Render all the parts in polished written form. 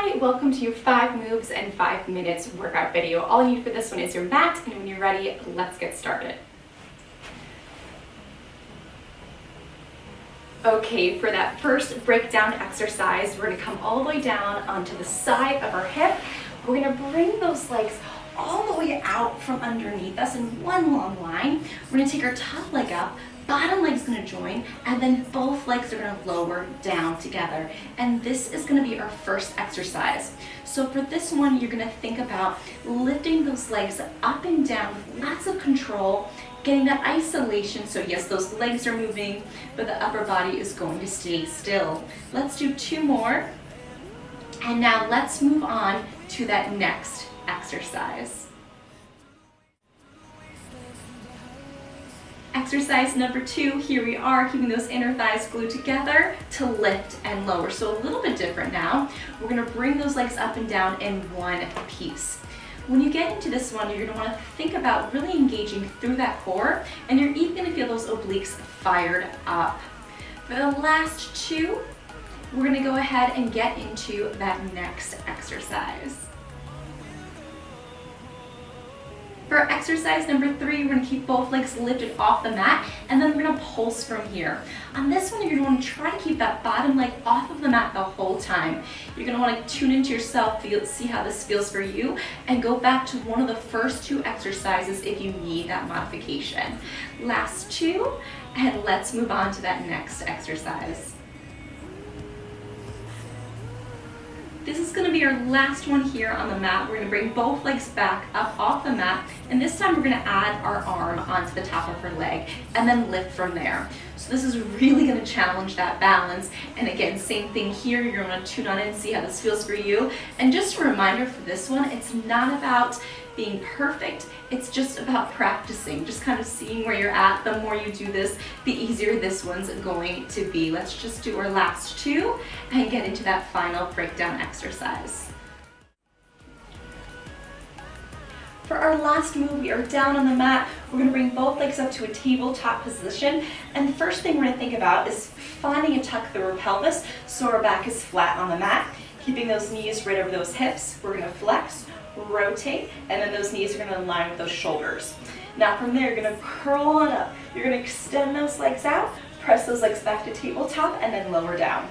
Hi, welcome to your 5 moves and 5 minutes workout video. All you need for this one is your mat, and when you're ready, let's get started. Okay, for that first breakdown exercise, we're gonna come all the way down onto the side of our hip. We're gonna bring those legs all the way out from underneath us in one long line. We're gonna take our top leg up, bottom leg's gonna join, and then both legs are gonna lower down together. And this is gonna be our first exercise. So for this one, you're gonna think about lifting those legs up and down with lots of control, getting that isolation. So yes, those legs are moving, but the upper body is going to stay still. Let's do 2 more. And now let's move on to that next exercise. Exercise number 2, here we are, keeping those inner thighs glued together to lift and lower. So a little bit different now. We're gonna bring those legs up and down in one piece. When you get into this one, you're gonna wanna think about really engaging through that core, and you're even gonna feel those obliques fired up. For the last 2, we're gonna go ahead and get into that next exercise. For exercise number 3, we're gonna keep both legs lifted off the mat, and then we're gonna pulse from here. On this one, you're gonna wanna try to keep that bottom leg off of the mat the whole time. You're gonna wanna tune into yourself, see how this feels for you, and go back to one of the first 2 exercises if you need that modification. Last 2, and let's move on to that next exercise. This is gonna be our last one here on the mat. We're gonna bring both legs back up off the mat, and this time we're gonna add our arm onto the top of her leg and then lift from there. So this is really gonna challenge that balance. And again, same thing here, you're gonna tune on in and see how this feels for you. And just a reminder for this one, it's not about being perfect, it's just about practicing, just kind of seeing where you're at. The more you do this, the easier this one's going to be. Let's just do our last 2 and get into that final breakdown exercise. For our last move, we are down on the mat. We're gonna bring both legs up to a tabletop position. And the first thing we're gonna think about is finding a tuck through our pelvis so our back is flat on the mat. Keeping those knees right over those hips. We're gonna flex, rotate, and then those knees are gonna align with those shoulders. Now from there, you're gonna curl on up. You're gonna extend those legs out, press those legs back to tabletop, and then lower down.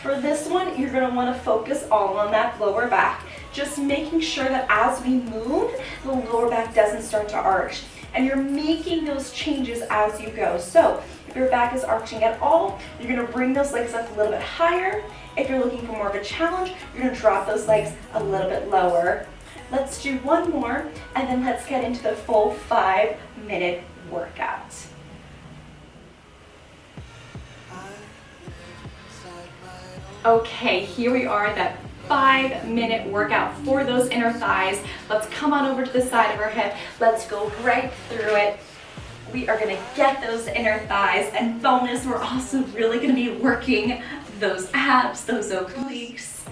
For this one, you're gonna wanna focus all on that lower back, just making sure that as we move, the lower back doesn't start to arch. And you're making those changes as you go. So if your back is arching at all, you're gonna bring those legs up a little bit higher. If you're looking for more of a challenge, you're gonna drop those legs a little bit lower. Let's do 1 more, and then let's get into the full 5-minute workout. Okay, here we are, that 5-minute workout for those inner thighs. Let's come on over to the side of our hip. Let's go right through it. We are gonna get those inner thighs, and bonus, we're also really gonna be working those abs, those obliques.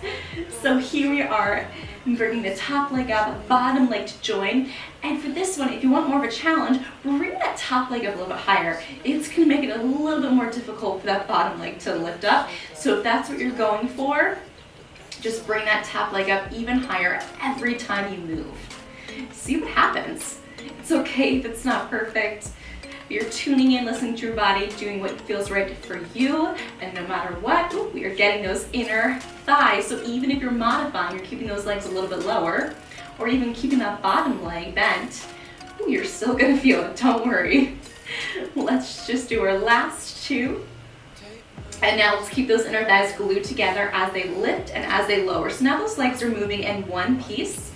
So here we are, bringing the top leg up, bottom leg to join. And for this one, if you want more of a challenge, bring that top leg up a little bit higher. It's gonna make it a little bit more difficult for that bottom leg to lift up. So if that's what you're going for, just bring that top leg up even higher every time you move. See what happens. It's okay if it's not perfect. You're tuning in, listening to your body, doing what feels right for you, and no matter what, we are getting those inner thighs. So even if you're modifying, you're keeping those legs a little bit lower, or even keeping that bottom leg bent, you're still gonna feel it, don't worry. Let's just do our last 2. And now let's keep those inner thighs glued together as they lift and as they lower. So now those legs are moving in one piece.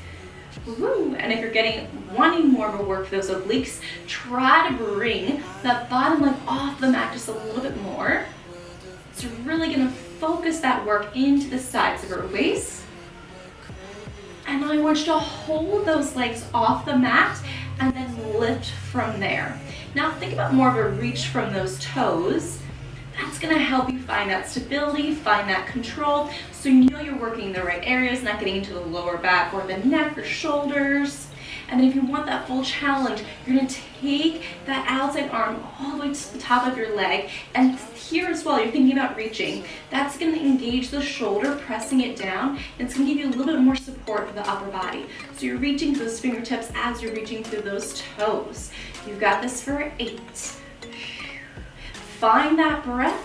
Woo. And if you're wanting more of a work for those obliques, try to bring that bottom leg off the mat just a little bit more. So really gonna focus that work into the sides of her waist. And now I want you to hold those legs off the mat and then lift from there. Now think about more of a reach from those toes. That's gonna help you find that stability, find that control, so you know you're working in the right areas, not getting into the lower back or the neck or shoulders. And then if you want that full challenge, you're gonna take that outside arm all the way to the top of your leg. And here as well, you're thinking about reaching. That's gonna engage the shoulder, pressing it down. And it's gonna give you a little bit more support for the upper body. So you're reaching those fingertips as you're reaching through those toes. You've got this for 8. Find that breath.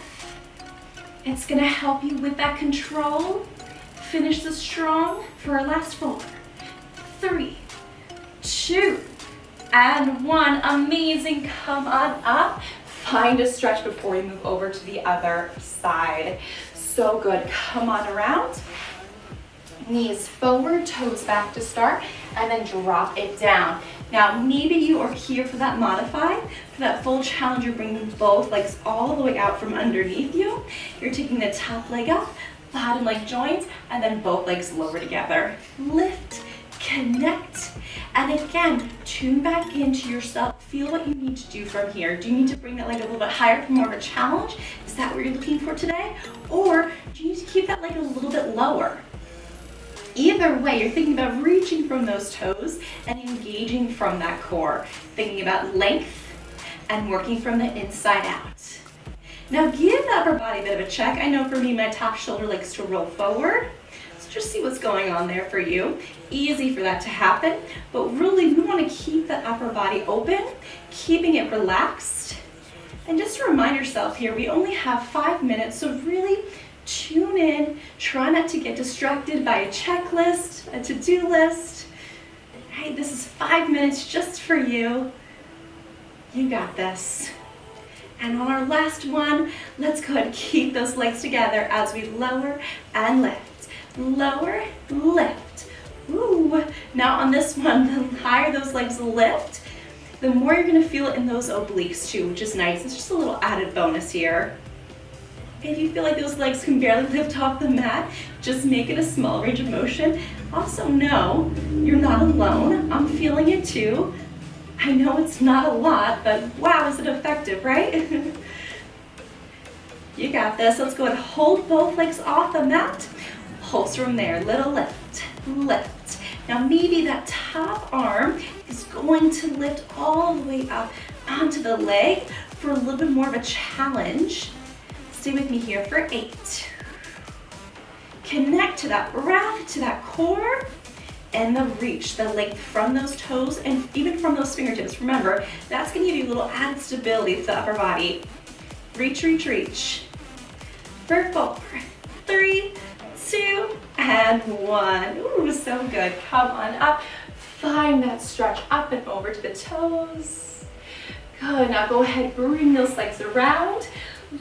It's gonna help you with that control. Finish this strong for our last 4, 3, 2, and 1. Amazing, come on up. Find a stretch before we move over to the other side. So good, come on around. Knees forward, toes back to start, and then drop it down. Now, maybe you are here for that modified, for that full challenge. You're bringing both legs all the way out from underneath you. You're taking the top leg up, bottom leg joins, and then both legs lower together. Lift, connect, and again, tune back into yourself. Feel what you need to do from here. Do you need to bring that leg a little bit higher for more of a challenge? Is that what you're looking for today? Or do you need to keep that leg a little bit lower? Either way, you're thinking about reaching from those toes and engaging from that core. Thinking about length and working from the inside out. Now give the upper body a bit of a check. I know for me, my top shoulder likes to roll forward. So just see what's going on there for you. Easy for that to happen, but really we want to keep that upper body open, keeping it relaxed. And just to remind yourself here, we only have 5 minutes, so really tune in. Try not to get distracted by a checklist, a to-do list. Hey, this is 5 minutes just for you. You got this. And on our last one, let's go ahead and keep those legs together as we lower and lift. Lower, lift. Ooh. Now on this one, the higher those legs lift, the more you're gonna feel it in those obliques too, which is nice. It's just a little added bonus here. If you feel like those legs can barely lift off the mat, just make it a small range of motion. Also know you're not alone. I'm feeling it too. I know it's not a lot, but wow, is it effective, right? You got this. Let's go ahead and hold both legs off the mat. Pulse from there, little lift, lift. Now maybe that top arm is going to lift all the way up onto the leg for a little bit more of a challenge. Stay with me here for 8. Connect to that breath, to that core, and the reach, the length from those toes and even from those fingertips. Remember, that's gonna give you a little added stability to the upper body. Reach, reach, reach. For 4, 3, 2, and 1. Ooh, so good. Come on up. Find that stretch up and over to the toes. Good, now go ahead, bring those legs around.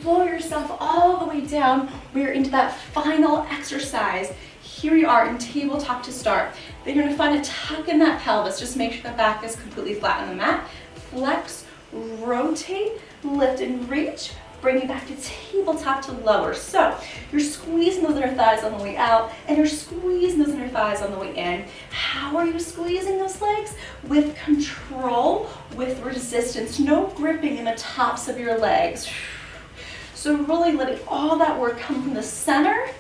Lower yourself all the way down. We're into that final exercise. Here we are in tabletop to start. Then you're gonna find a tuck in that pelvis. Just make sure the back is completely flat on the mat. Flex, rotate, lift and reach. Bring it back to tabletop to lower. So you're squeezing those inner thighs on the way out and you're squeezing those inner thighs on the way in. How are you squeezing those legs? With control, with resistance. No gripping in the tops of your legs. So really letting all that work come from the center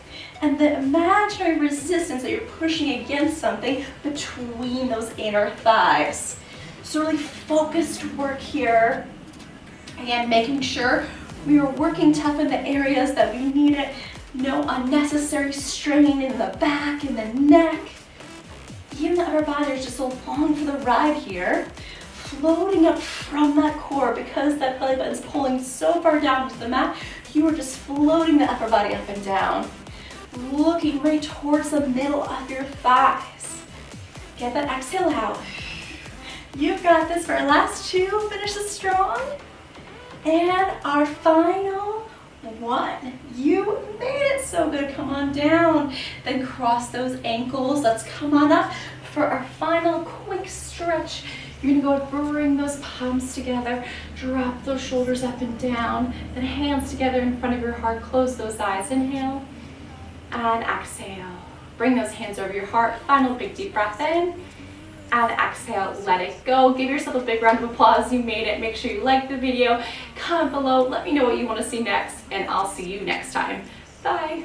and the imaginary resistance that you're pushing against something between those inner thighs. So really focused work here. Again, making sure we are working tough in the areas that we need it. No unnecessary straining in the back and the neck. Even the upper body is just along for the ride here. Floating up from that core because that belly button is pulling so far down to the mat. You are just floating the upper body up and down. Looking right towards the middle of your thighs. Get that exhale out. You've got this for our last 2. Finish this strong. And our final 1. You made it. So good. Come on down. Then cross those ankles. Let's come on up for our final quick stretch. You're gonna go and bring those palms together, drop those shoulders up and down, then hands together in front of your heart, close those eyes, inhale, and exhale. Bring those hands over your heart, final big deep breath in, and exhale, let it go. Give yourself a big round of applause, you made it. Make sure you like the video, comment below, let me know what you wanna see next, and I'll see you next time. Bye.